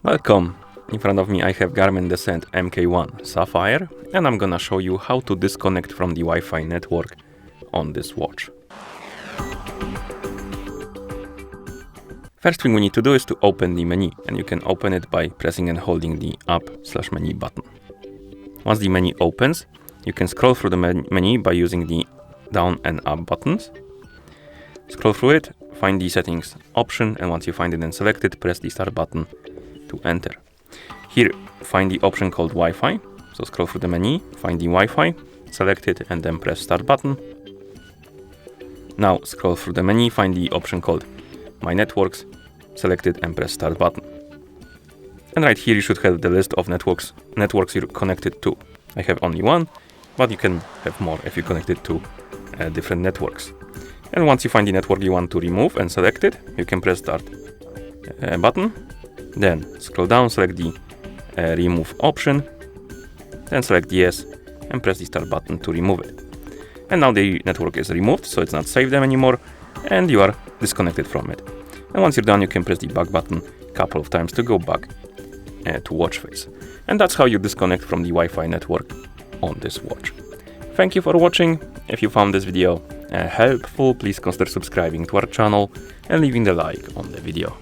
Welcome! In front of me I have GARMIN Descent MK1 Sapphire, and I'm gonna show you how to disconnect from the Wi-Fi network on this watch. First thing we need to do is to open the menu, and you can open it by pressing and holding the up/menu button. Once the menu opens, you can scroll through the menu by using the down and up buttons. Scroll through it, find the settings option, and once you find it and select it, press the start button to enter. Here, find the option called Wi-Fi. So scroll through the menu, find the Wi-Fi, select it, and then press start button. Now scroll through the menu, find the option called My Networks, select it and press start button. And right here you should have the list of networks you're connected to. I have only one, but you can have more if you connected to different networks. And once you find the network you want to remove and select it, you can press start button. Then scroll down, select the remove option, then select yes and press the start button to remove it. And now the network is removed, so it's not saved them anymore, and you are disconnected from it. And once you're done, you can press the back button a couple of times to go back to watch face. And that's how you disconnect from the Wi-Fi network on this watch. Thank you for watching. If you found this video helpful, please consider subscribing to our channel and leaving the like on the video.